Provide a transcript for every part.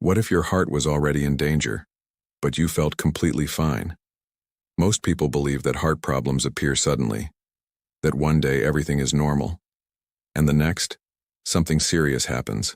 What if your heart was already in danger, but you felt completely fine? Most people believe that heart problems appear suddenly, that one day everything is normal, and the next, something serious happens.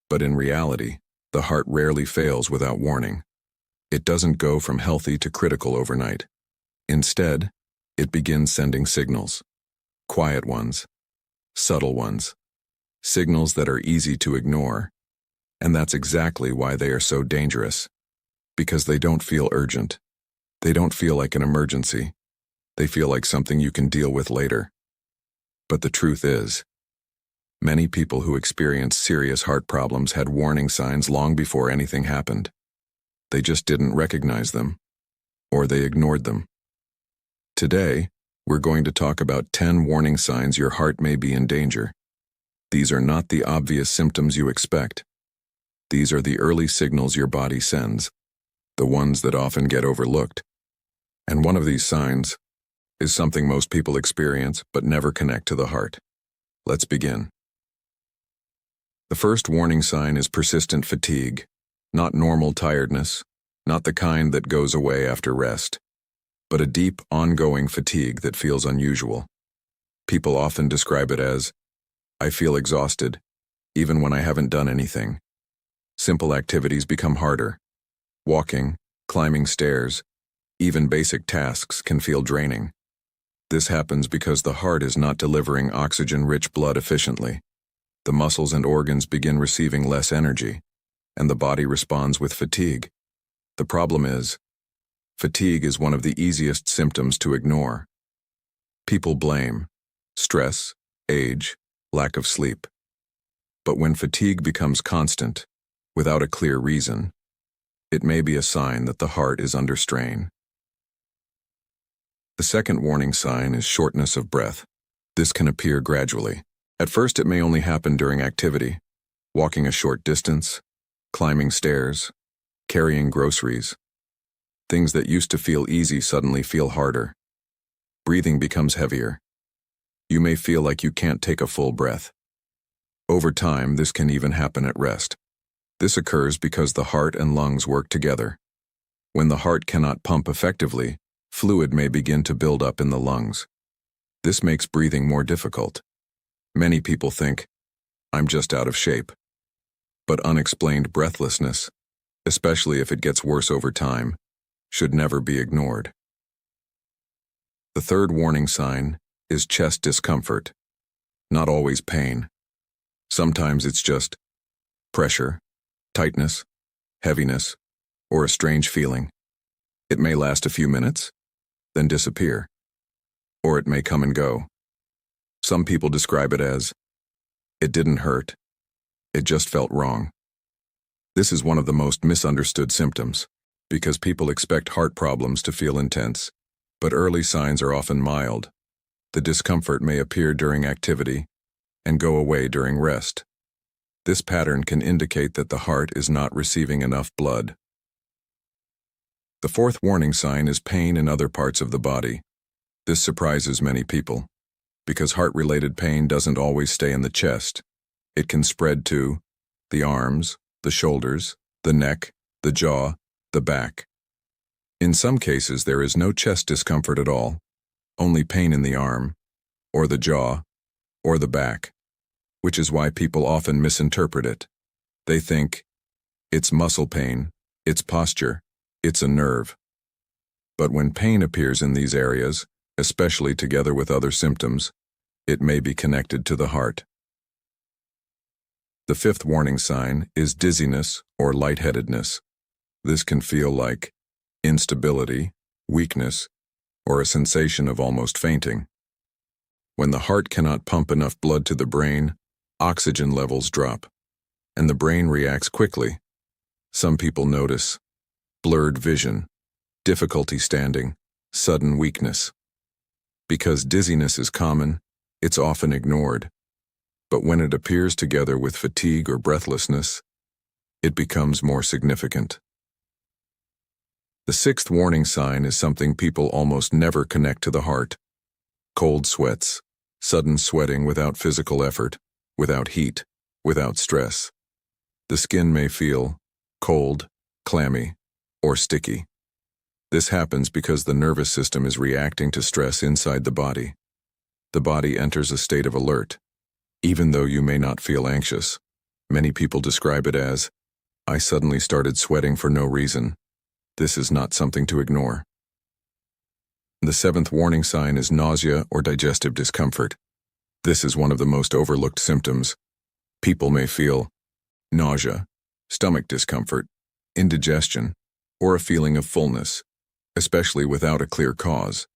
But in reality, the heart rarely fails without warning. It doesn't go from healthy to critical overnight. Instead, it begins sending signals. Quiet ones, subtle ones, signals that are easy to ignore. And that's exactly why they are so dangerous. Because they don't feel urgent. They don't feel like an emergency. They feel like something you can deal with later. But the truth is, many people who experience serious heart problems had warning signs long before anything happened. They just didn't recognize them, or they ignored them. Today, we're going to talk about 10 warning signs your heart may be in danger. These are not the obvious symptoms you expect. These are the early signals your body sends, the ones that often get overlooked. And one of these signs is something most people experience but never connect to the heart. Let's begin. The first warning sign is persistent fatigue, not normal tiredness, not the kind that goes away after rest, but a deep, ongoing fatigue that feels unusual. People often describe it as, "I feel exhausted, even when I haven't done anything." Simple activities become harder. Walking, climbing stairs, even basic tasks can feel draining. This happens because the heart is not delivering oxygen-rich blood efficiently. The muscles and organs begin receiving less energy, and the body responds with fatigue. The problem is, fatigue is one of the easiest symptoms to ignore. People blame stress, age, lack of sleep. But when fatigue becomes constant, without a clear reason, it may be a sign that the heart is under strain. The second warning sign is shortness of breath. This can appear gradually. At first, it may only happen during activity, walking a short distance, climbing stairs, carrying groceries. Things that used to feel easy suddenly feel harder. Breathing becomes heavier. You may feel like you can't take a full breath. Over time, this can even happen at rest. This occurs because the heart and lungs work together. When the heart cannot pump effectively, fluid may begin to build up in the lungs. This makes breathing more difficult. Many people think, "I'm just out of shape." But unexplained breathlessness, especially if it gets worse over time, should never be ignored. The third warning sign is chest discomfort. Not always pain. Sometimes it's just pressure, tightness, heaviness, or a strange feeling. It may last a few minutes, then disappear. Or it may come and go. Some people describe it as, "It didn't hurt. It just felt wrong." This is one of the most misunderstood symptoms, because people expect heart problems to feel intense, but early signs are often mild. The discomfort may appear during activity and go away during rest. This pattern can indicate that the heart is not receiving enough blood. The fourth warning sign is pain in other parts of the body. This surprises many people, because heart-related pain doesn't always stay in the chest. It can spread to the arms, the shoulders, the neck, the jaw, the back. In some cases, there is no chest discomfort at all, only pain in the arm, or the jaw, or the back, which is why people often misinterpret it. They think, it's muscle pain, it's posture, it's a nerve. But when pain appears in these areas, especially together with other symptoms, it may be connected to the heart. The fifth warning sign is dizziness or lightheadedness. This can feel like instability, weakness, or a sensation of almost fainting. When the heart cannot pump enough blood to the brain, oxygen levels drop, and the brain reacts quickly. Some people notice blurred vision, difficulty standing, sudden weakness. Because dizziness is common, it's often ignored. But when it appears together with fatigue or breathlessness, it becomes more significant. The sixth warning sign is something people almost never connect to the heart. Cold sweats, sudden sweating without physical effort, without heat, without stress. The skin may feel cold, clammy, or sticky. This happens because the nervous system is reacting to stress inside the body. The body enters a state of alert. Even though you may not feel anxious, many people describe it as, "I suddenly started sweating for no reason." This is not something to ignore. The seventh warning sign is nausea or digestive discomfort. This is one of the most overlooked symptoms. People may feel nausea, stomach discomfort, indigestion, or a feeling of fullness, especially without a clear cause.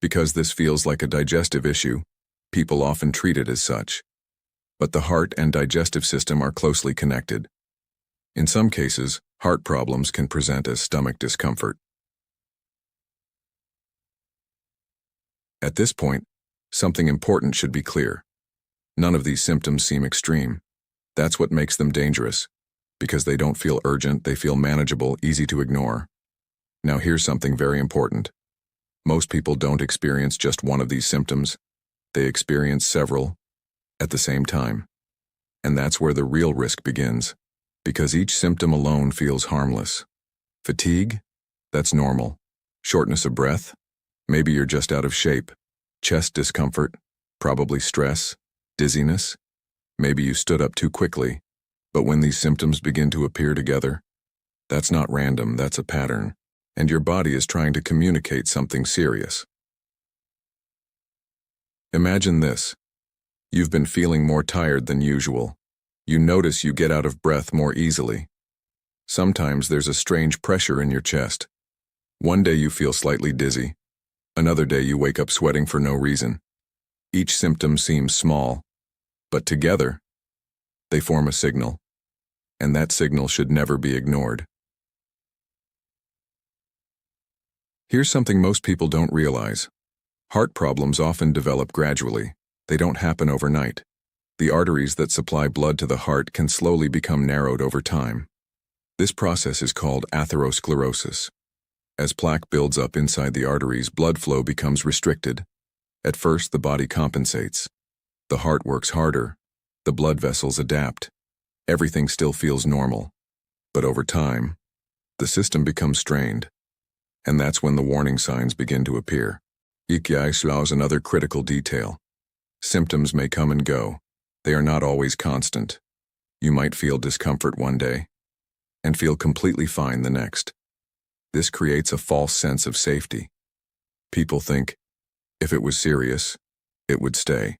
Because this feels like a digestive issue, people often treat it as such. But the heart and digestive system are closely connected. In some cases, heart problems can present as stomach discomfort. At this point, something important should be clear. None of these symptoms seem extreme. That's what makes them dangerous. Because they don't feel urgent, they feel manageable, easy to ignore. Now here's something very important. Most people don't experience just one of these symptoms. They experience several at the same time. And that's where the real risk begins, because each symptom alone feels harmless. Fatigue? That's normal. Shortness of breath? Maybe you're just out of shape. Chest discomfort? Probably stress. Dizziness? Maybe you stood up too quickly. But when these symptoms begin to appear together, that's not random, that's a pattern. And your body is trying to communicate something serious. Imagine this. You've been feeling more tired than usual. You notice you get out of breath more easily. Sometimes there's a strange pressure in your chest. One day you feel slightly dizzy. Another day you wake up sweating for no reason. Each symptom seems small, but together, they form a signal. And that signal should never be ignored. Here's something most people don't realize. Heart problems often develop gradually. They don't happen overnight. The arteries that supply blood to the heart can slowly become narrowed over time. This process is called atherosclerosis. As plaque builds up inside the arteries, blood flow becomes restricted. At first, the body compensates. The heart works harder. The blood vessels adapt. Everything still feels normal. But over time, the system becomes strained. And that's when the warning signs begin to appear. Is another critical detail. Symptoms may come and go. They are not always constant. You might feel discomfort one day and feel completely fine the next. This creates a false sense of safety. People think, if it was serious, it would stay.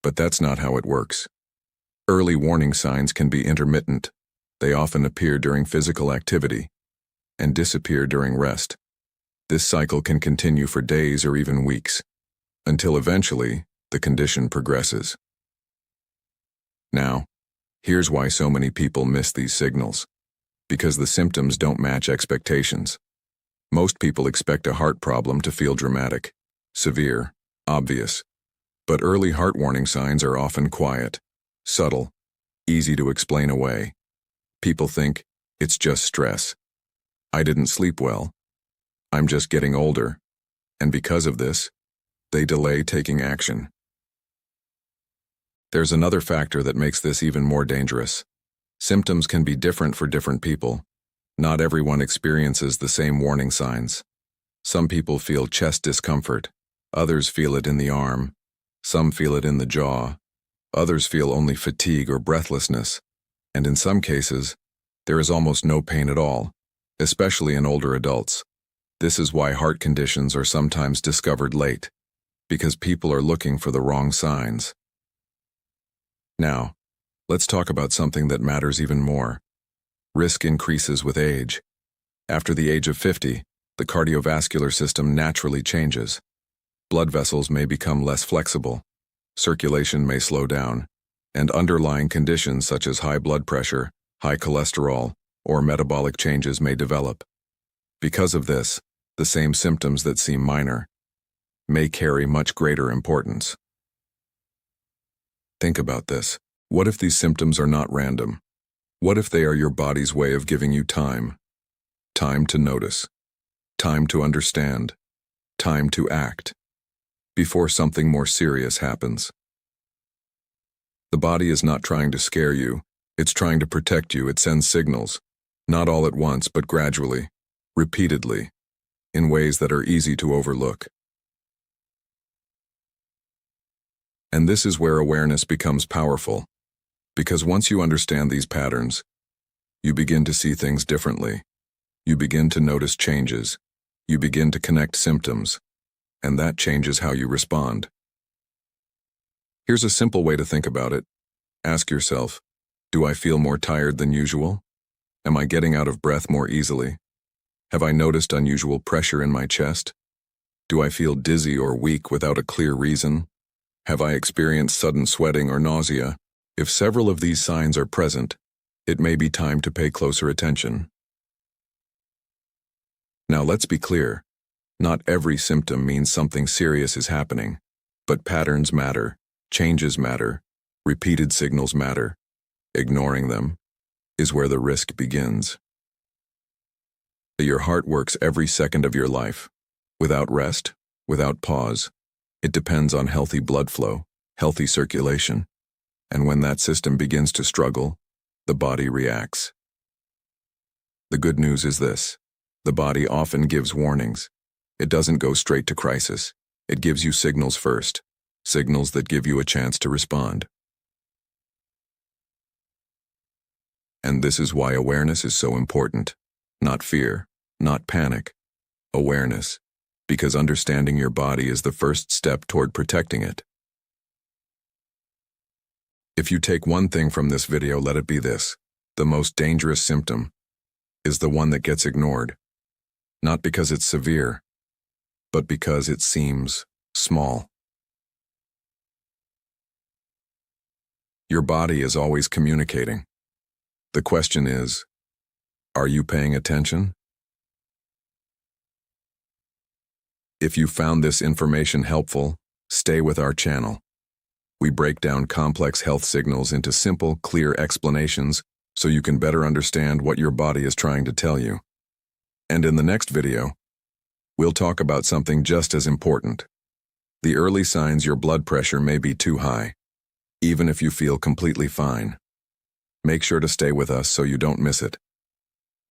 But that's not how it works. Early warning signs can be intermittent. They often appear during physical activity and disappear during rest. This cycle can continue for days or even weeks, until eventually the condition progresses. Now, here's why so many people miss these signals. Because the symptoms don't match expectations. Most people expect a heart problem to feel dramatic, severe, obvious. But early heart warning signs are often quiet, subtle, easy to explain away. People think, it's just stress. I didn't sleep well. I'm just getting older. And because of this, they delay taking action. There's another factor that makes this even more dangerous. Symptoms can be different for different people. Not everyone experiences the same warning signs. Some people feel chest discomfort. Others feel it in the arm. Some feel it in the jaw. Others feel only fatigue or breathlessness. And in some cases, there is almost no pain at all, especially in older adults. This is why heart conditions are sometimes discovered late, because people are looking for the wrong signs. Now, let's talk about something that matters even more. Risk increases with age. After the age of 50, the cardiovascular system naturally changes. Blood vessels may become less flexible, circulation may slow down, and underlying conditions such as high blood pressure, high cholesterol, or metabolic changes may develop. Because of this, the same symptoms that seem minor may carry much greater importance. Think about this. What if these symptoms are not random? What if they are your body's way of giving you time? Time to notice. Time to understand. Time to act. Before something more serious happens. The body is not trying to scare you. It's trying to protect you. It sends signals, not all at once, but gradually, repeatedly, in ways that are easy to overlook. And this is where awareness becomes powerful, because once you understand these patterns, you begin to see things differently. You begin to notice changes. You begin to connect symptoms, and that changes how you respond. Here's a simple way to think about it. Ask yourself, do I feel more tired than usual? Am I getting out of breath more easily? Have I noticed unusual pressure in my chest? Do I feel dizzy or weak without a clear reason? Have I experienced sudden sweating or nausea? If several of these signs are present, it may be time to pay closer attention. Now let's be clear. Not every symptom means something serious is happening, but patterns matter, changes matter, repeated signals matter. Ignoring them is where the risk begins. Your heart works every second of your life, without rest, without pause. It depends on healthy blood flow, healthy circulation, and when that system begins to struggle, the body reacts. The good news is this: the body often gives warnings. It doesn't go straight to crisis. It gives you signals first, signals that give you a chance to respond. And this is why awareness is so important. Not fear, not panic. Awareness, because understanding your body is the first step toward protecting it. If you take one thing from this video, let it be this: the most dangerous symptom is the one that gets ignored. Not because it's severe, but because it seems small. Your body is always communicating. The question is, are you paying attention? If you found this information helpful, stay with our channel. We break down complex health signals into simple, clear explanations so you can better understand what your body is trying to tell you. And in the next video, we'll talk about something just as important: the early signs your blood pressure may be too high, even if you feel completely fine. Make sure to stay with us so you don't miss it.